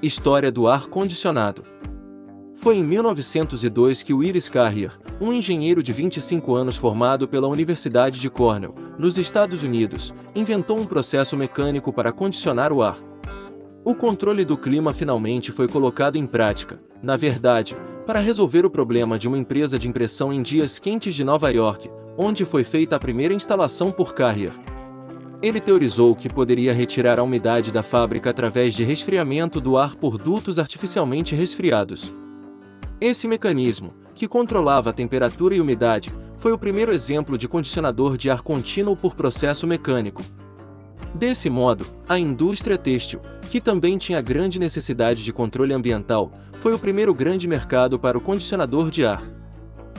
História do ar-condicionado. Foi em 1902 que Willis Carrier, um engenheiro de 25 anos formado pela Universidade de Cornell, nos Estados Unidos, inventou um processo mecânico para condicionar o ar. O controle do clima finalmente foi colocado em prática, na verdade, para resolver o problema de uma empresa de impressão em dias quentes de Nova York, onde foi feita a primeira instalação por Carrier. Ele teorizou que poderia retirar a umidade da fábrica através de resfriamento do ar por dutos artificialmente resfriados. Esse mecanismo, que controlava a temperatura e umidade, foi o primeiro exemplo de condicionador de ar contínuo por processo mecânico. Desse modo, a indústria têxtil, que também tinha grande necessidade de controle ambiental, foi o primeiro grande mercado para o condicionador de ar.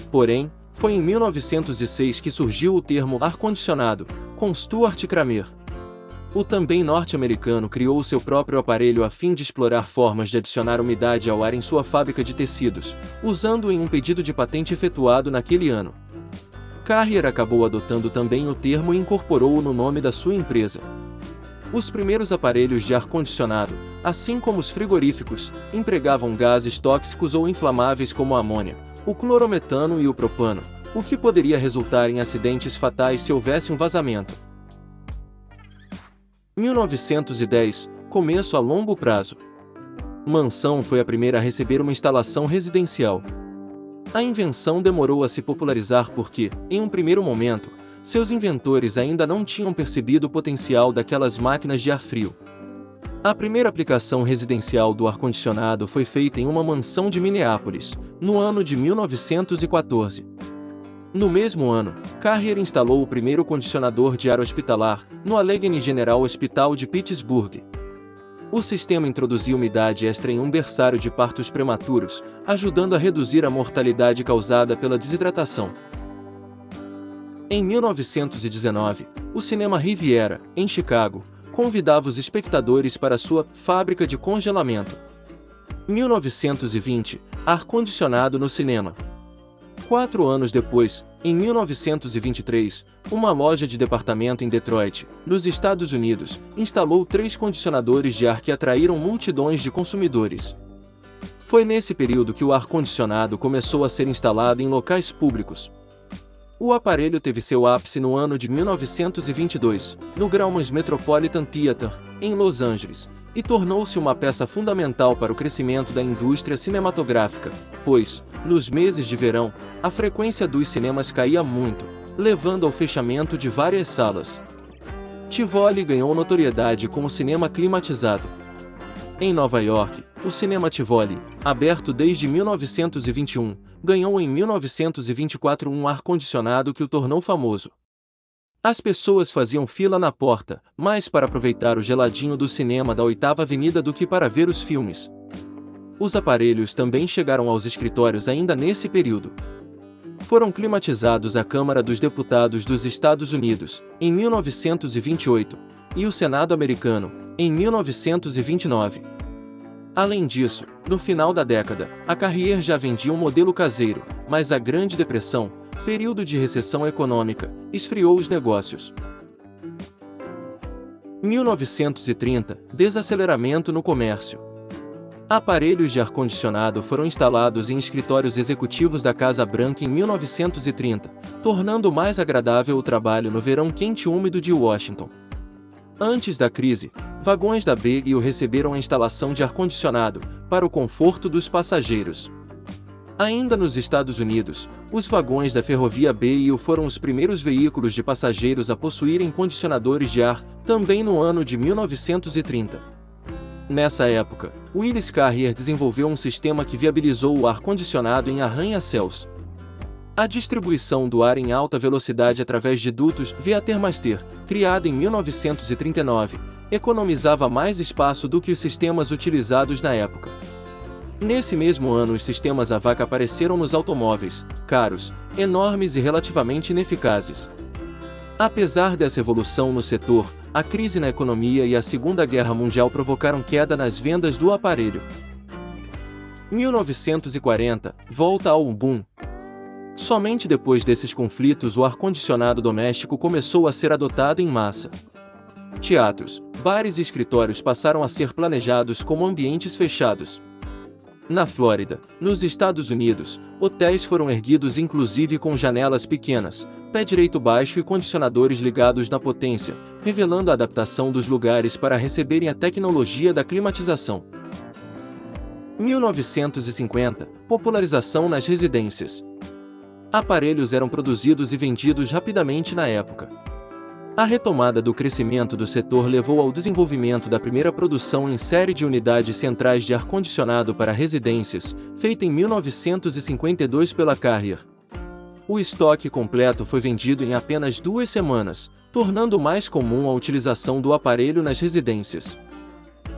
Porém, foi em 1906 que surgiu o termo ar-condicionado, com Stuart Kramer. O também norte-americano criou seu próprio aparelho a fim de explorar formas de adicionar umidade ao ar em sua fábrica de tecidos, usando-o em um pedido de patente efetuado naquele ano. Carrier acabou adotando também o termo e incorporou-o no nome da sua empresa. Os primeiros aparelhos de ar-condicionado, assim como os frigoríficos, empregavam gases tóxicos ou inflamáveis como a amônia, o clorometano e o propano, o que poderia resultar em acidentes fatais se houvesse um vazamento. 1910, começo a longo prazo. Mansão foi a primeira a receber uma instalação residencial. A invenção demorou a se popularizar porque, em um primeiro momento, seus inventores ainda não tinham percebido o potencial daquelas máquinas de ar frio. A primeira aplicação residencial do ar-condicionado foi feita em uma mansão de Minneapolis, no ano de 1914. No mesmo ano, Carrier instalou o primeiro condicionador de ar hospitalar, no Allegheny General Hospital de Pittsburgh. O sistema introduzia umidade extra em um berçário de partos prematuros, ajudando a reduzir a mortalidade causada pela desidratação. Em 1919, o Cinema Riviera, em Chicago, convidava os espectadores para sua fábrica de congelamento. 1920, ar-condicionado no cinema. 4 anos depois, em 1923, uma loja de departamento em Detroit, nos Estados Unidos, instalou 3 condicionadores de ar que atraíram multidões de consumidores. Foi nesse período que o ar-condicionado começou a ser instalado em locais públicos. O aparelho teve seu ápice no ano de 1922, no Grauman's Metropolitan Theater, em Los Angeles, e tornou-se uma peça fundamental para o crescimento da indústria cinematográfica, pois, nos meses de verão, a frequência dos cinemas caía muito, levando ao fechamento de várias salas. Tivoli ganhou notoriedade com o cinema climatizado. Em Nova York, o Cinema Tivoli, aberto desde 1921, ganhou em 1924 um ar-condicionado que o tornou famoso. As pessoas faziam fila na porta, mais para aproveitar o geladinho do cinema da 8ª Avenida do que para ver os filmes. Os aparelhos também chegaram aos escritórios ainda nesse período. Foram climatizados a Câmara dos Deputados dos Estados Unidos, em 1928, e o Senado americano, em 1929. Além disso, no final da década, a Carrier já vendia um modelo caseiro, mas a Grande Depressão, período de recessão econômica, esfriou os negócios. 1930, desaceleramento no comércio. Aparelhos de ar-condicionado foram instalados em escritórios executivos da Casa Branca em 1930, tornando mais agradável o trabalho no verão quente e úmido de Washington. Antes da crise, vagões da BU receberam a instalação de ar-condicionado, para o conforto dos passageiros. Ainda nos Estados Unidos, os vagões da ferrovia BU foram os primeiros veículos de passageiros a possuírem condicionadores de ar, também no ano de 1930. Nessa época, Willis Carrier desenvolveu um sistema que viabilizou o ar-condicionado em arranha-céus. A distribuição do ar em alta velocidade através de dutos via Thermaster, criada em 1939, economizava mais espaço do que os sistemas utilizados na época. Nesse mesmo ano, os sistemas a vácuo apareceram nos automóveis, caros, enormes e relativamente ineficazes. Apesar dessa evolução no setor, a crise na economia e a Segunda Guerra Mundial provocaram queda nas vendas do aparelho. 1940, volta ao boom. Somente depois desses conflitos o ar-condicionado doméstico começou a ser adotado em massa. teatros, bares e escritórios passaram a ser planejados como ambientes fechados. Na Flórida, nos Estados Unidos, hotéis foram erguidos inclusive com janelas pequenas, pé direito baixo e condicionadores ligados na potência, revelando a adaptação dos lugares para receberem a tecnologia da climatização. 1950 – Popularização nas residências. Aparelhos eram produzidos e vendidos rapidamente na época. A retomada do crescimento do setor levou ao desenvolvimento da primeira produção em série de unidades centrais de ar-condicionado para residências, feita em 1952 pela Carrier. O estoque completo foi vendido em apenas 2 semanas, tornando mais comum a utilização do aparelho nas residências.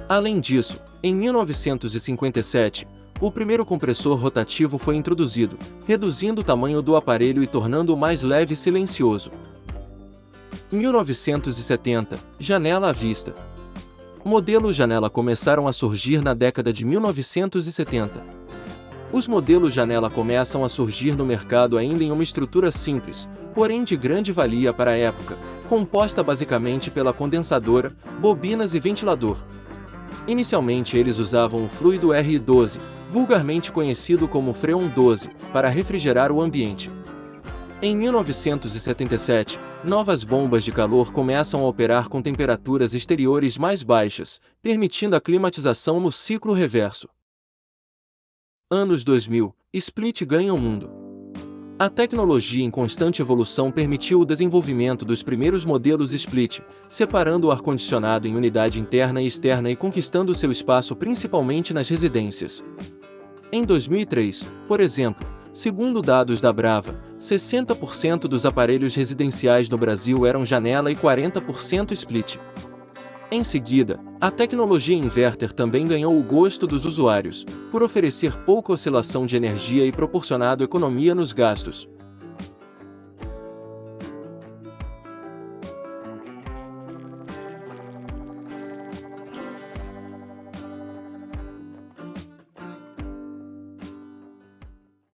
Além disso, em 1957, o primeiro compressor rotativo foi introduzido, reduzindo o tamanho do aparelho e tornando-o mais leve e silencioso. 1970 – Janela à vista. Modelos janela começaram a surgir na década de 1970. Os modelos janela começam a surgir no mercado ainda em uma estrutura simples, porém de grande valia para a época, composta basicamente pela condensadora, bobinas e ventilador. Inicialmente eles usavam o fluido RI12, vulgarmente conhecido como Freon 12, para refrigerar o ambiente. Em 1977, novas bombas de calor começam a operar com temperaturas exteriores mais baixas, permitindo a climatização no ciclo reverso. Anos 2000, split ganha o mundo. A tecnologia em constante evolução permitiu o desenvolvimento dos primeiros modelos split, separando o ar-condicionado em unidade interna e externa e conquistando seu espaço principalmente nas residências. Em 2003, por exemplo, segundo dados da Brava, 60% dos aparelhos residenciais no Brasil eram janela e 40% split. Em seguida, a tecnologia inverter também ganhou o gosto dos usuários, por oferecer pouca oscilação de energia e proporcionado economia nos gastos.